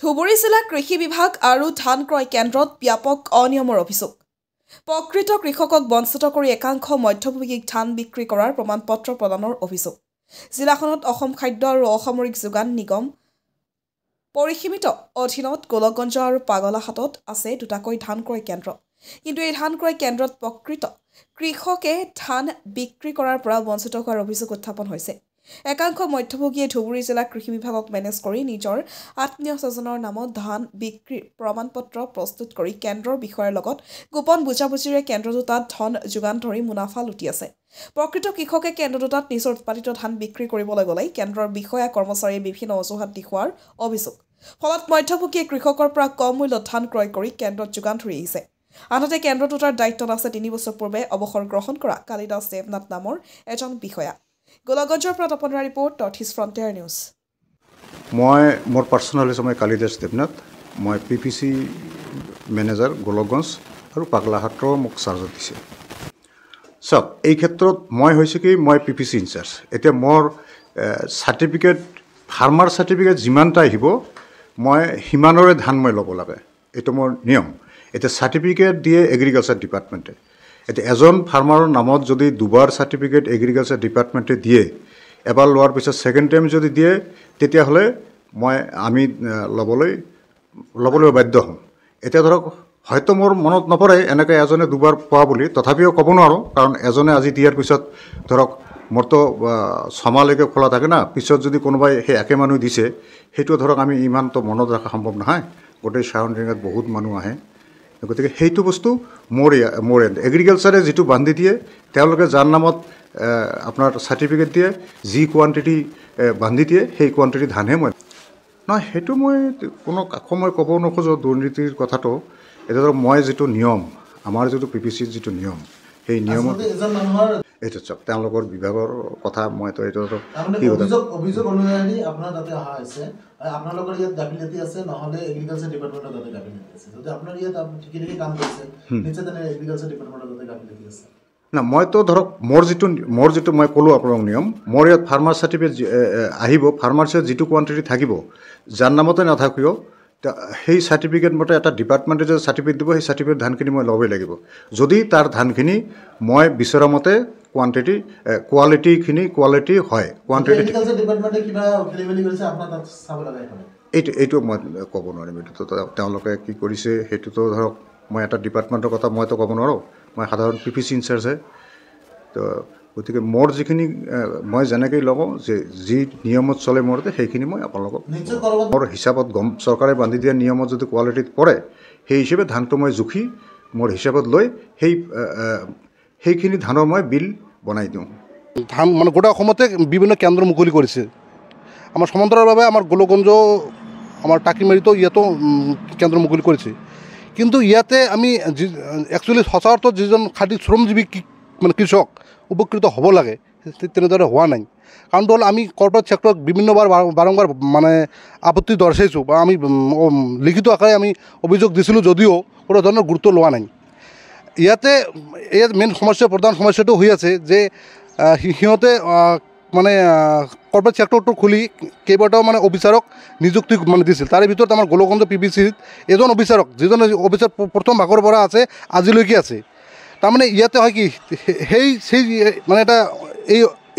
ধুবুৰী জিলা কৃষি বিভাগ আৰু ধান ক্ৰয় কেন্দ্ৰত ব্যাপক অনিয়মৰ অভিযোগ প্ৰকৃত কৃষকক বঞ্চিত কৰি একাংশ মধ্যভোগীক ধান বিক্ৰী কৰাৰ প্ৰমাণপত্ৰ প্ৰদানৰ অভিযোগ জিলাখনত অসম খাদ্য আৰু অসামৰিক যোগান নিগম পৰিসীমিত অধীনত গোলকগঞ্জ আৰু পাগলাহাটত আছে দুটাকৈ ধান ক্ৰয় কেন্দ্ৰ কিন্তু এই ধান ক্ৰয় কেন্দ্ৰত প্ৰকৃত কৃষকে ধান বিক্ৰী কৰাৰ পৰা বঞ্চিত হোৱাৰ অভিযোগ উত্থাপন হৈছে একাংশ মধ্যভোগীয়ে ধুবুৰী জিলা কৃষি বিভাগক মেনেজ কৰি নিজৰ আত্মীয় স্বজনৰ নামত ধান বিক্ৰীৰ প্ৰমাণপত্ৰ প্ৰস্তুত কৰি কেন্দ্ৰৰ বিষয়াৰ লগত গোপন বুজাবুজিৰে কেন্দ্ৰ দুটাত ধন যোগান ধৰি মুনাফা লুটি আছে প্ৰকৃত কৃষকে কেন্দ্ৰ দুটাত নিজৰ উৎপাদিত ধান বিক্ৰী কৰিবলৈ গ'লে কেন্দ্ৰৰ বিষয়া কৰ্মচাৰীয়ে বিভিন্ন অজুহাত দেখুওৱাৰ অভিযোগ ফলত মধ্যভোগীয়ে কৃষকৰ পৰা কম মূল্যত ধান ক্ৰয় কৰি কেন্দ্ৰত যোগান ধৰি আহিছে আনহাতে কেন্দ্ৰ দুটাৰ দায়িত্বত আছে ৩ বছৰ পূৰ্বে অৱসৰ গ্ৰহণ কৰা কালিদাস দেৱনাথ নামৰ এজন বিষয়া গোলকগঞ্জৰ পৰা তপনৰা report North East Frontier News মই মোৰ পাৰ্চনেল হিচাপে কালিদাস দেৱনাথ মই PPC মেনেজাৰ গোলকগঞ্জ আৰু পাগলাহাটৰ মোক চাৰ্জত দিছে চাওক এই ক্ষেত্ৰত মই হৈছে কি মই PPC ইনচাৰ্জ এতিয়া মোৰ চাৰ্টিফিকেট ফাৰ্মাৰ চাৰ্টিফিকেট যিমানটা আহিব মই সিমানৰে ধান মই ল'ব লাগে এইটো মোৰ নিয়ম এতিয়া চাৰ্টিফিকেট দিয়ে এগ্ৰিকালচাৰ ডিপাৰ্টমেণ্টে এতিয়া এজন ফাৰ্মাৰৰ নামত যদি দুবাৰ চাৰ্টিফিকেট এগ্ৰিকালচাৰ ডিপাৰ্টমেণ্টে দিয়ে এবাৰ লোৱাৰ পিছত ছেকেণ্ড টাইম যদি দিয়ে তেতিয়াহ'লে আমি ল'বলৈ বাধ্য হ'ম এতিয়া ধৰক হয়তো মোৰ মনত নপৰে এনেকৈ এজনে দুবাৰ পোৱা বুলি তথাপিও ক'ব নোৱাৰোঁ কাৰণ এজনে আজি দিয়াৰ পিছত ধৰক মোৰতো ছমাহলৈকে খোলা থাকে না পিছত যদি কোনোবাই সেই একে মানুহ দিছে সেইটো ধৰক আমি ইমানতো মনত ৰখা সম্ভৱ নহয় গোটেই চাৰাউণ্ডিঙত বহুত মানুহ আহে গতিকে সেইটো বস্তু মোৰ এগ্ৰিকালচাৰে যিটো বান্ধি দিয়ে তেওঁলোকে যাৰ নামত আপোনাৰ চাৰ্টিফিকেট দিয়ে যি কোৱান্টিটি বান্ধি দিয়ে সেই কোৱান্টিটি ধানহে মই নহয় সেইটো মই কোনো কাকো মই ক'ব নোখোজোঁ দুৰ্নীতিৰ কথাটো এতিয়া ধৰক মই যিটো নিয়ম আমাৰ যিটো PPCৰ যিটো নিয়ম সেই নিয়মত এইটো চাওক তেওঁলোকৰ বিভাগৰ কথা মইতো এইটো অভিযোগ অনুযায়ী আপোনাৰ তাতে অহা হৈছে আপোনালোকৰ ইয়াত গাফিলতি আছে নহ'লে এগ্ৰিকালচাৰ ডিপাৰ্টমেণ্টৰ তাতে গাফিলতি আছে যদি আপোনাৰ ইয়াত ঠিকে ঠিকে কাম কৰিছে নিশ্চয় তেনে এগ্ৰিকালচাৰ ডিপাৰ্টমেণ্টৰ তাতে গাফিলতি আছে না মইতো ধৰক মোৰ যিটো মই ক'লোঁ আপোনালোক নিয়ম মোৰ ইয়াত ফাৰ্মাৰ চাৰ্টিফিকেট আহিব ফাৰ্মাৰ্চৰ যিটো কোৱান্টিটি থাকিব যাৰ নামতে নাথাকিব সেই চাৰ্টিফিকেট মতে এটা ডিপাৰ্টমেণ্টে যে চাৰ্টিফিকেট দিব সেই চাৰ্টিফিকেট ধানখিনি মই ল'বই লাগিব যদি তাৰ ধানখিনি মই বিচৰা মতে কোৱালিটি হয় এইটো মই ক'ব নোৱাৰিম এইটোতো তেওঁলোকে কি কৰিছে সেইটোতো ধৰক মই এটা ডিপাৰ্টমেণ্টৰ কথা মইতো ক'ব নোৱাৰোঁ মই সাধাৰণ PPC ইনচাৰ্জহে তো গতিকে মোৰ যিখিনি মই যেনেকৈ লওঁ যে যি নিয়মত চলে মোৰ সেইখিনি মই আপোনালোকক মোৰ হিচাপত চৰকাৰে বান্ধি দিয়া নিয়মত যদি কোৱালিটিত পৰে সেই হিচাপে ধানটো মই জুখি মোৰ হিচাপত লৈ সেইখিনি ধানৰ মই বিল বনাই দিওঁ ধান মানে গোটেই অসমতে বিভিন্ন কেন্দ্ৰ মুকলি কৰিছে আমাৰ সমান্তৰালভাৱে আমাৰ গোলকগঞ্জ আমাৰ টাকিমাৰিতো ইয়াতো কেন্দ্ৰ মুকলি কৰিছে কিন্তু ইয়াতে আমি একচুৱেলি সচৰাচৰ যিজন খাঁটি শ্ৰমজীৱী মানে কৃষক উপকৃত হ'ব লাগে তেনেদৰে হোৱা নাই কাৰণটো হ'ল আমি কৰ্পৰেট ছেক্টৰত বাৰম্বাৰ মানে আপত্তি দৰ্শাইছোঁ বা আমি লিখিত আকাৰে আমি অভিযোগ দিছিলোঁ যদিও কোনো ধৰণৰ গুৰুত্ব লোৱা নাই ইয়াত মেইন প্ৰধান সমস্যাটো হৈ আছে যে সিহঁতে মানে কৰ্পৰেট ছেক্টৰটো খুলি কেইবাটাও মানে অফিচাৰক নিযুক্তি মানে দিছিল তাৰে ভিতৰত আমাৰ গোলকগঞ্জ PPCত এজন অফিচাৰক যিজন অফিচাৰ প্ৰথম ভাগৰ পৰা আছে আজিলৈকে আছে তাৰমানে ইয়াতে হয় কি সেই মানে এটা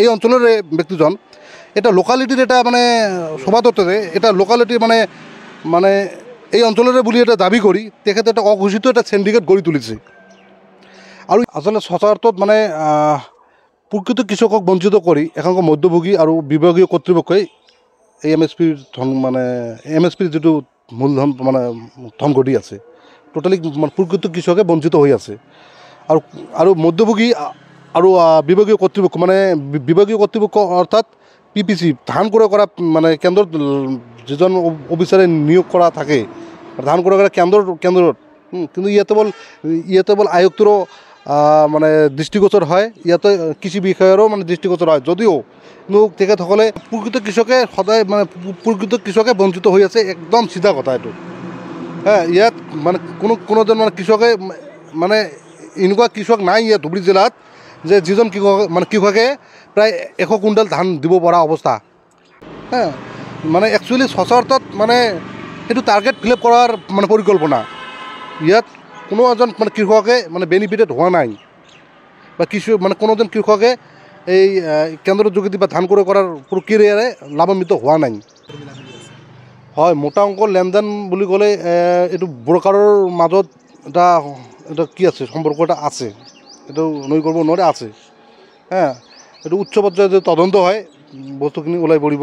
এই অঞ্চলৰে ব্যক্তিজন এটা লোকালিটিৰ এটা মানে সভাততে এটা লোকালিটি মানে এই অঞ্চলৰে বুলি এটা দাবী কৰি তেখেতে এটা অঘোষিত এটা সিন্ডিকেট গঢ়ি তুলিছে আৰু আচলতে সচৰাচৰ মানে প্ৰকৃত কৃষকক বঞ্চিত কৰি একাংশ মধ্যভোগী আৰু বিভাগীয় কৰ্তৃপক্ষই এই MSPৰ যিটো মূলধন মানে ধন ঘটি আছে টোটেলি প্ৰকৃত কৃষকে বঞ্চিত হৈ আছে আৰু মধ্যভোগী আৰু বিভাগীয় কৰ্তৃপক্ষ অৰ্থাৎ PPC ধান ক্ৰয় কৰা মানে কেন্দ্ৰত যিজন অফিচাৰে নিয়োগ কৰা থাকে ধান ক্ৰয় কৰা কেন্দ্ৰত কিন্তু ইয়াতে বল আয়ুক্তৰো মানে দৃষ্টিগোচৰ হয় ইয়াতে কৃষি বিষয়াৰো মানে দৃষ্টিগোচৰ হয় যদিও কিন্তু তেখেতসকলে প্ৰকৃত কৃষকে সদায় মানে প্ৰকৃত কৃষকে বঞ্চিত হৈ আছে একদম চিধা কথা এইটো ইয়াত মানে কোনোজন মানে কৃষকে মানে এনেকুৱা কৃষক নাই ইয়াত ধুবুৰী জিলাত যে যিজন কৃষকে প্ৰায় 100 কুইণ্টেল ধান দিব পৰা অৱস্থা মানে একচুৱেলি সচৰাচৰ মানে সেইটো টাৰ্গেট ফিল আপ কৰাৰ মানে পৰিকল্পনা। ইয়াত কোনো এজন মানে কৃষকে মানে বেনিফিটেড হোৱা নাই বা কিছু মানে কোনো এজন কৃষকে এই কেন্দ্ৰৰ যোগেদি বা ধান ক্ৰয় কৰাৰ প্ৰক্ৰিয়াৰে লাভান্বিত হোৱা নাই। হয়, মোটা অংকৰ লেনদেন বুলি ক'লে এইটো ব্ৰকাৰৰ মাজত এটা কি আছে, সম্পৰ্ক এটা আছে, এইটো নৈ কৰিব নোৱাৰে, আছে। এইটো উচ্চ পৰ্যায়ত তদন্ত হয়, বস্তুখিনি ওলাই পৰিব।